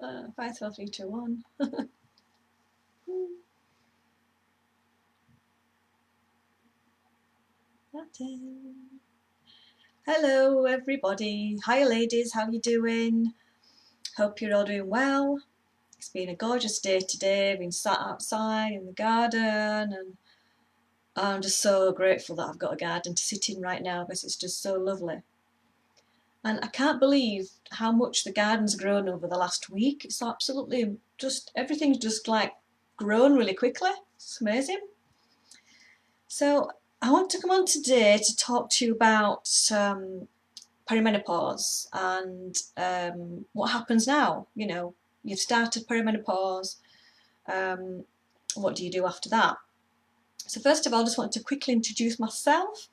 5, 4, 3, 2, 1. Hello everybody. Hi ladies, how you doing? Hope you're all doing well. It's been a gorgeous day today. I've been sat outside in the garden and I'm just so grateful that I've got a garden to sit in right now because it's just so lovely. And I can't believe how much the garden's grown over the last week. It's absolutely just, everything's just like grown really quickly. It's amazing. So I want to come on today to talk to you about perimenopause and what happens now. You know, you've started perimenopause. What do you do after that? So first of all, I just want to quickly introduce myself.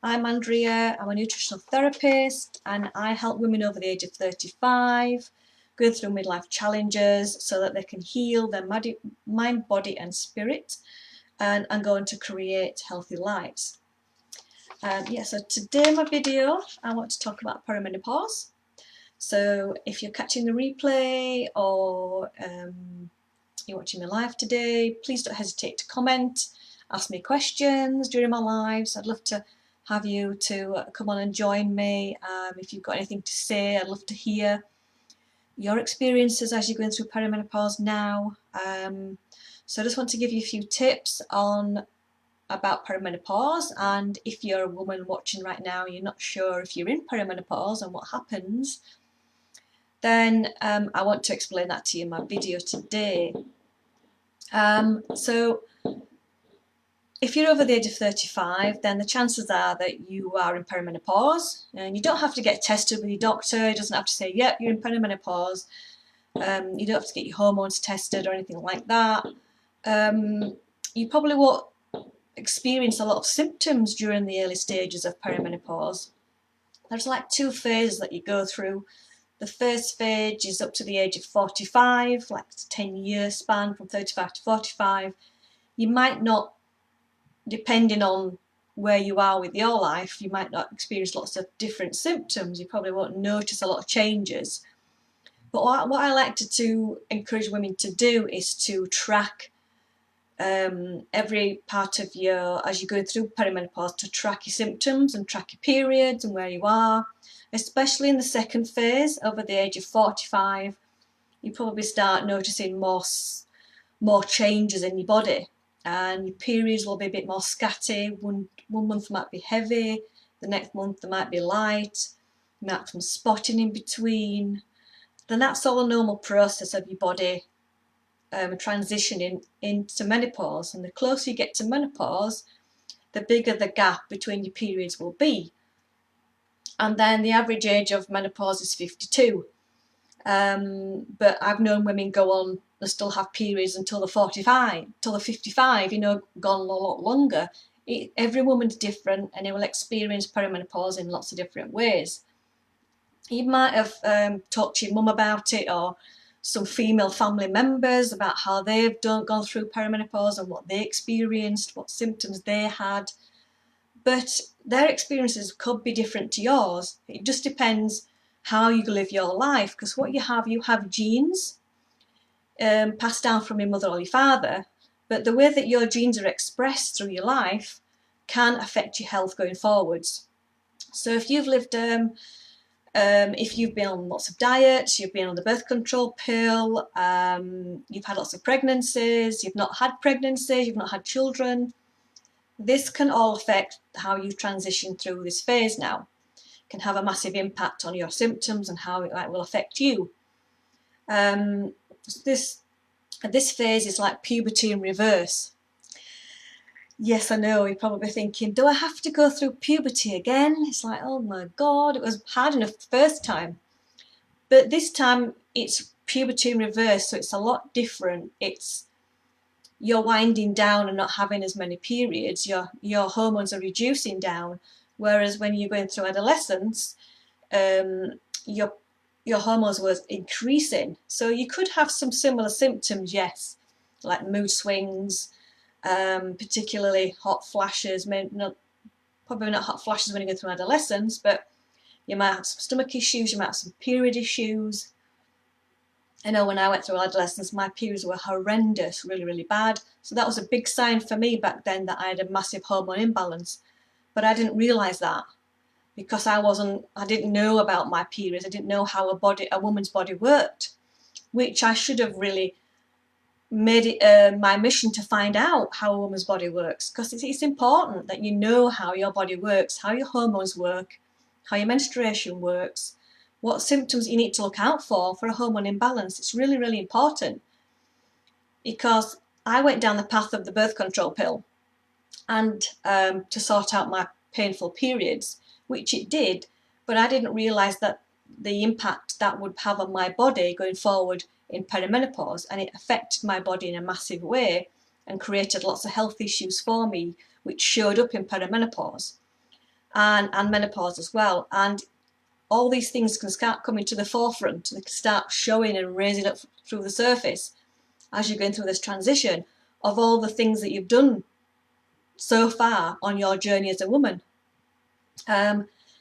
I'm Andrea, I'm a nutritional therapist and I help women over the age of 35 go through midlife challenges so that they can heal their mind, body and spirit and go on to create healthy lives. So today in my video I want to talk about perimenopause. So if you're catching the replay or you're watching my live today, please don't hesitate to comment, ask me questions during my lives. I'd love to have you to come on and join me. If you've got anything to say, I'd love to hear your experiences as you're going through perimenopause now. So I just want to give you a few tips about perimenopause, and if you're a woman watching right now, you're not sure if you're in perimenopause and what happens, then I want to explain that to you in my video today. So if you're over the age of 35, then the chances are that you are in perimenopause, and you don't have to get tested with your doctor. It doesn't have to say, yep, you're in perimenopause. You don't have to get your hormones tested or anything like that. You probably won't experience a lot of symptoms during the early stages of perimenopause. There's like 2 phases that you go through. The first phase is up to the age of 45, like a 10-year span from 35 to 45. You might not, depending on where you are with your life, you might not experience lots of different symptoms. You probably won't notice a lot of changes. But what I like to encourage women to do is to track every part of as you're going through perimenopause, to track your symptoms and track your periods and where you are. Especially in the second phase, over the age of 45, you probably start noticing more changes in your body, and your periods will be a bit more scatty. One month might be heavy, the next month they might be light, you might have some spotting in between. Then that's all a normal process of your body transitioning into menopause, and the closer you get to menopause, the bigger the gap between your periods will be. And then the average age of menopause is 52. But I've known women go on, they still have periods until they're 45, till they're 55, you know, gone a lot longer. Every woman's different and they will experience perimenopause in lots of different ways. You might have talked to your mum about it, or some female family members about how they've gone through perimenopause and what they experienced, what symptoms they had. But their experiences could be different to yours. It just depends how you live your life, because what you have genes passed down from your mother or your father, but the way that your genes are expressed through your life can affect your health going forwards. So if you've lived, if you've been on lots of diets, you've been on the birth control pill, you've had lots of pregnancies, you've not had pregnancies, you've not had children, this can all affect how you transition through this phase now. It can have a massive impact on your symptoms and how it will affect you. This phase is like puberty in reverse. Yes, I know, you're probably thinking, do I have to go through puberty again? It's like, oh my God, it was hard enough the first time. But this time it's puberty in reverse, so it's a lot different. You're winding down and not having as many periods. Your hormones are reducing down, whereas when you're going through adolescence, your hormones were increasing. So you could have some similar symptoms, yes, like mood swings, particularly hot flashes. Probably not hot flashes when you go through adolescence, but you might have some stomach issues, you might have some period issues. I know when I went through adolescence, my periods were horrendous, really, really bad. So that was a big sign for me back then that I had a massive hormone imbalance. But I didn't realise that because I didn't know about my periods. I didn't know how a woman's body worked, which I should have really made it my mission to find out how a woman's body works, because it's important that you know how your body works, how your hormones work, how your menstruation works, what symptoms you need to look out for a hormone imbalance. It's really, really important, because I went down the path of the birth control pill and to sort out my painful periods, which it did, but I didn't realise that the impact that would have on my body going forward in perimenopause, and it affected my body in a massive way and created lots of health issues for me, which showed up in perimenopause and menopause as well. And all these things can start coming to the forefront, they can start showing and raising up through the surface as you're going through this transition of all the things that you've done so far on your journey as a woman.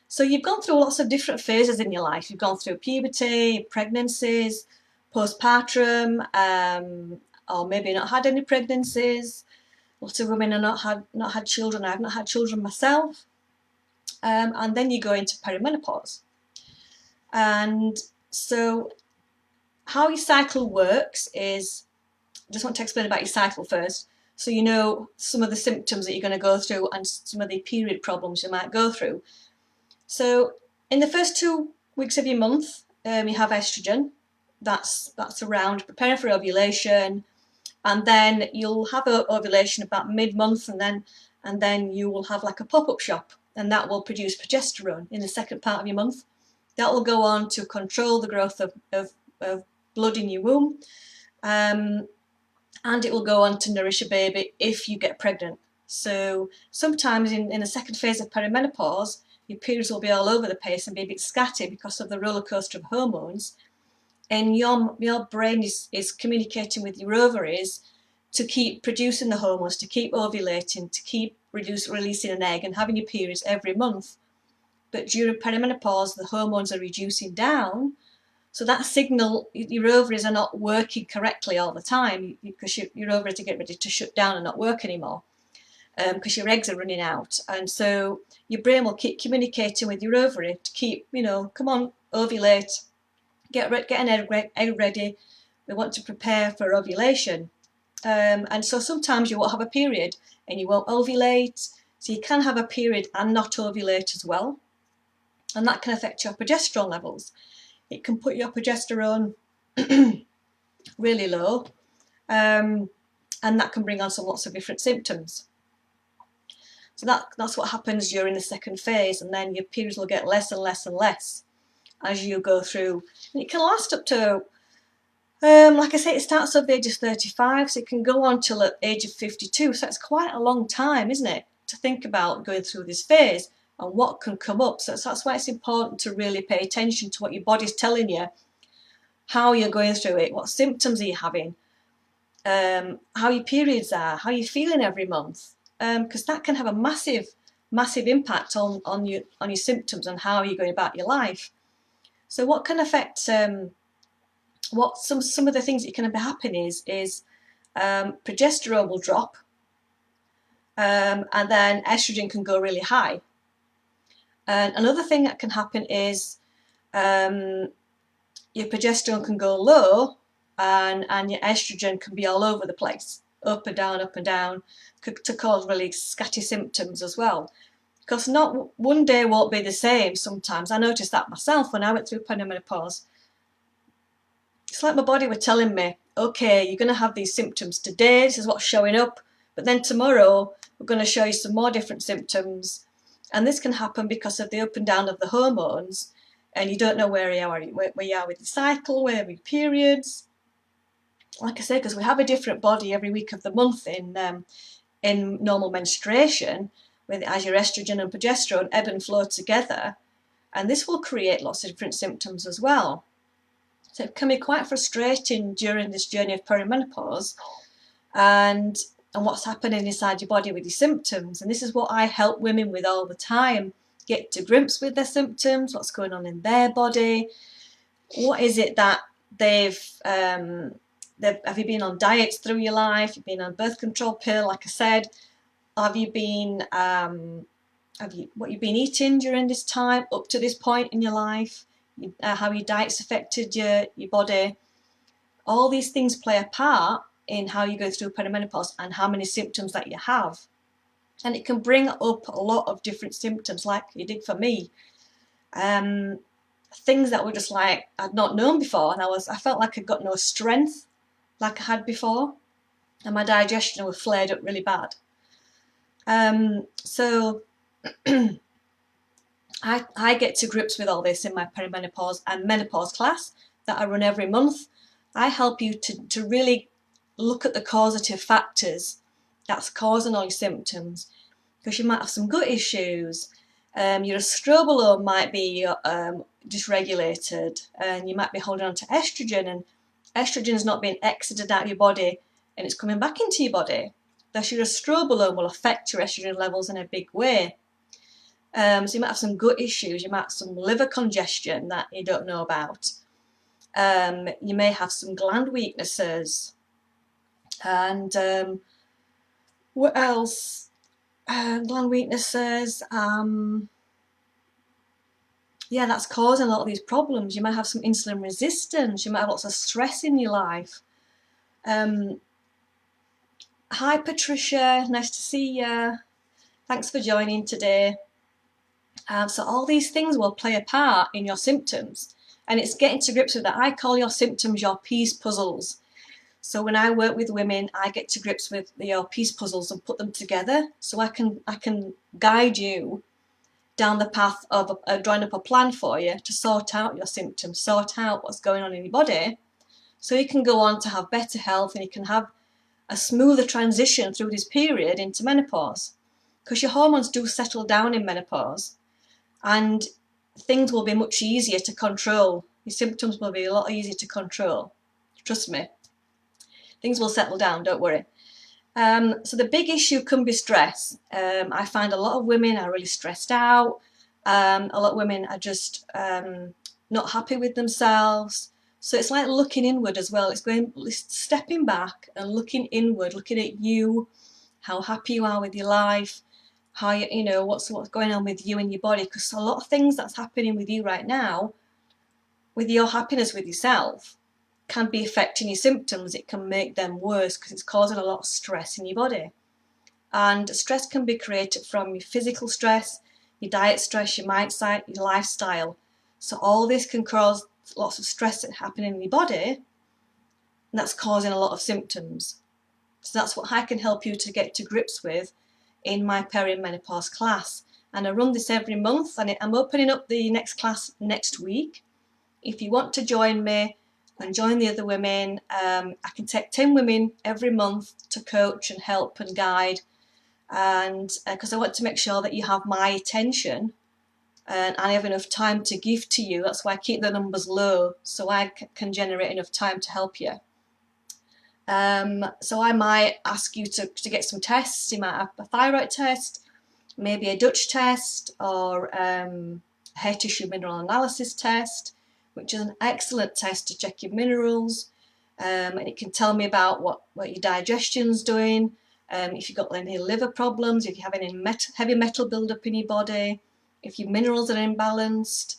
So you've gone through lots of different phases in your life. You've gone through puberty, pregnancies, postpartum, or maybe not had any pregnancies. Lots of women have not had children. I've not had children myself. And then you go into perimenopause. And so how your cycle works is, I just want to explain about your cycle first, so you know some of the symptoms that you're going to go through and some of the period problems you might go through. So in the first 2 weeks of your month, you have estrogen. That's around preparing for ovulation, and then you'll have ovulation about mid-month, and then you will have like a pop-up shop, and that will produce progesterone in the second part of your month. That will go on to control the growth of blood in your womb, and it will go on to nourish a baby if you get pregnant. So sometimes in the second phase of perimenopause, your periods will be all over the place and be a bit scatty because of the roller coaster of hormones, and your brain is communicating with your ovaries to keep producing the hormones, to keep ovulating, to keep releasing an egg and having your periods every month. But during perimenopause, the hormones are reducing down, so that signal, your ovaries are not working correctly all the time, because your ovaries are getting ready to shut down and not work anymore, because your eggs are running out. And so your brain will keep communicating with your ovary to keep, come on, ovulate, get an egg ready. We want to prepare for ovulation. And so sometimes you won't have a period and you won't ovulate. So you can have a period and not ovulate as well. And that can affect your progesterone levels. It can put your progesterone really low. And that can bring on lots of different symptoms. So that's what happens during the second phase, and then your periods will get less and less and less as you go through. And it can last up to, like I say, it starts at the age of 35, so it can go on till the age of 52. So it's quite a long time, isn't it, to think about going through this phase and what can come up. So that's why it's important to really pay attention to what your body's telling you, how you're going through it, what symptoms are you having, how your periods are, how you're feeling every month, because that can have a massive impact on your symptoms and how you're going about your life. So what can affect what some of the things that can happen is progesterone will drop, and then estrogen can go really high. And another thing that can happen is your progesterone can go low, and your estrogen can be all over the place, up and down, to cause really scatty symptoms as well. Because not one day won't be the same sometimes. I noticed that myself when I went through perimenopause. It's like my body were telling me, okay, you're going to have these symptoms today, this is what's showing up, but then tomorrow we're going to show you some more different symptoms. And this can happen because of the up and down of the hormones, and you don't know where you are with your cycle, where with periods. Like I say, because we have a different body every week of the month in normal menstruation, as your estrogen and progesterone ebb and flow together, and this will create lots of different symptoms as well. So it can be quite frustrating during this journey of perimenopause, and what's happening inside your body with your symptoms. And this is what I help women with all the time, get to grips with their symptoms, what's going on in their body, what is it that have you been on diets through your life? You've been on birth control pill, like I said. Have you been what you've been eating during this time up to this point in your life? How your diet's affected your body? All these things play a part in how you go through perimenopause and how many symptoms that you have. And it can bring up a lot of different symptoms, like it did for me. Things that were just like I'd not known before, and I felt like I'd got no strength like I had before, and my digestion was flared up really bad. So I get to grips with all this in my perimenopause and menopause class that I run every month. I help you to really look at the causative factors that's causing all your symptoms, because you might have some gut issues. Your estrobolome might be dysregulated, and you might be holding on to estrogen, and estrogen is not being exited out of your body and it's coming back into your body. Thus your estrobolome will affect your estrogen levels in a big way. So you might have some gut issues, you might have some liver congestion that you don't know about. You may have some gland weaknesses. And what else? Gland weaknesses. Yeah, that's causing a lot of these problems. You might have some insulin resistance. You might have lots of stress in your life. Hi Patricia, nice to see you. Thanks for joining today. So all these things will play a part in your symptoms, and it's getting to grips with that. I call your symptoms your piece puzzles. So when I work with women, I get to grips with your piece puzzles and put them together, so I can guide you down the path of drawing up a plan for you to sort out your symptoms, sort out what's going on in your body, so you can go on to have better health and you can have a smoother transition through this period into menopause, because your hormones do settle down in menopause and things will be much easier to control. Your symptoms will be a lot easier to control. Trust me. Things will settle down, don't worry. So the big issue can be stress. I find a lot of women are really stressed out. A lot of women are just not happy with themselves. So it's like looking inward as well. It's stepping back and looking inward, looking at you, how happy you are with your life, how you know what's going on with you and your body. Because a lot of things that's happening with you right now, with your happiness with yourself, can be affecting your symptoms. It can make them worse because it's causing a lot of stress in your body. And stress can be created from your physical stress, your diet stress, your mindset, your lifestyle. So all this can cause lots of stress happening in your body, and that's causing a lot of symptoms. So that's what I can help you to get to grips with in my perimenopause class. And I run this every month, and I'm opening up the next class next week. If you want to join me and join the other women, I can take 10 women every month to coach and help and guide, and because I want to make sure that you have my attention and I have enough time to give to you. That's why I keep the numbers low, so I can generate enough time to help you. So I might ask you to get some tests. You might have a thyroid test, maybe a Dutch test, or a hair tissue mineral analysis test, which is an excellent test to check your minerals, and it can tell me about what your digestion's doing, if you've got any liver problems, if you have any heavy metal buildup in your body, if your minerals are imbalanced.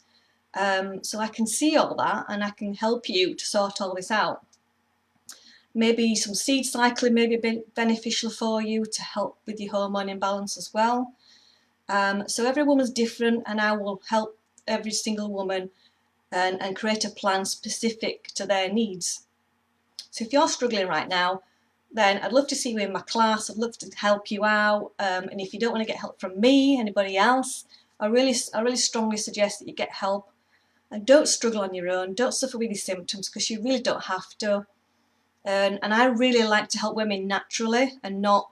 So I can see all that and I can help you to sort all this out. Maybe some seed cycling may be beneficial for you to help with your hormone imbalance as well. So every woman's different, and I will help every single woman and create a plan specific to their needs. So if you're struggling right now, then I'd love to see you in my class. I'd love to help you out. And if you don't want to get help from me, anybody else, I really strongly suggest that you get help and don't struggle on your own. Don't suffer with your symptoms, because you really don't have to. And I really like to help women naturally and not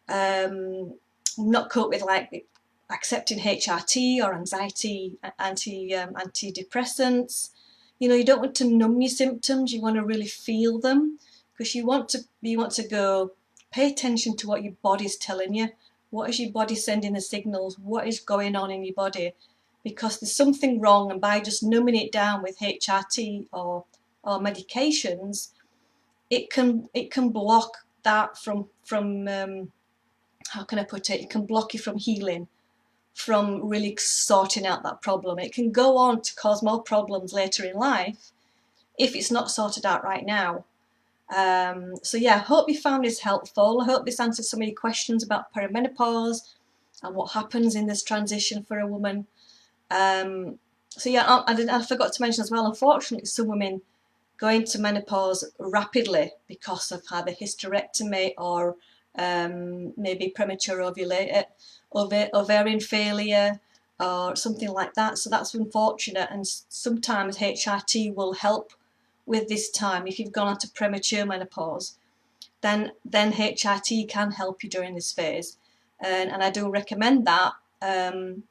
cope with like accepting HRT or anxiety antidepressants. You know, you don't want to numb your symptoms. You want to really feel them, because you want to go pay attention to what your body's telling you. What is your body sending the signals? What is going on in your body? Because there's something wrong, and by just numbing it down with HRT or or medications, it can block that from how can I put it? It can block you from healing, from really sorting out that problem. It can go on to cause more problems later in life if it's not sorted out right now. So yeah, I hope you found this helpful. I hope this answered some of your questions about perimenopause and what happens in this transition for a woman. So yeah, I forgot to mention as well, unfortunately, some women go into menopause rapidly because of either hysterectomy or maybe premature ovarian failure or something like that. So that's unfortunate, and sometimes HRT will help with this time. If you've gone on to premature menopause, then HRT can help you during this phase, and I do recommend that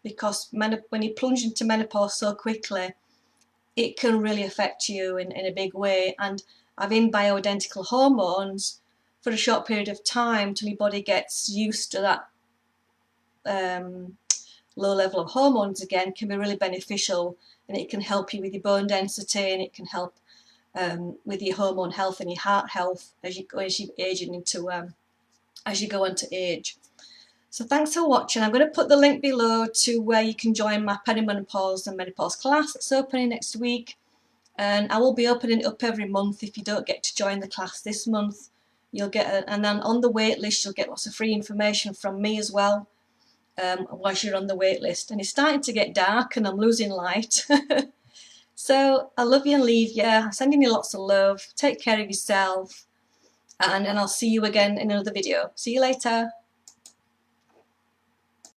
because when you plunge into menopause so quickly, it can really affect you in a big way. And having bioidentical hormones for a short period of time till your body gets used to that low level of hormones again can be really beneficial, and it can help you with your bone density, and it can help with your hormone health and your heart health as you're aging into as you go on to age. So thanks for watching. I'm going to put the link below to where you can join my perimenopause and menopause class that's opening next week. And I will be opening it up every month. If you don't get to join the class this month, you'll get and then on the wait list you'll get lots of free information from me as well whilst you're on the wait list. And it's starting to get dark and I'm losing light. So I love you and leave you. I'm sending you lots of love. Take care of yourself, and I'll see you again in another video. See you later.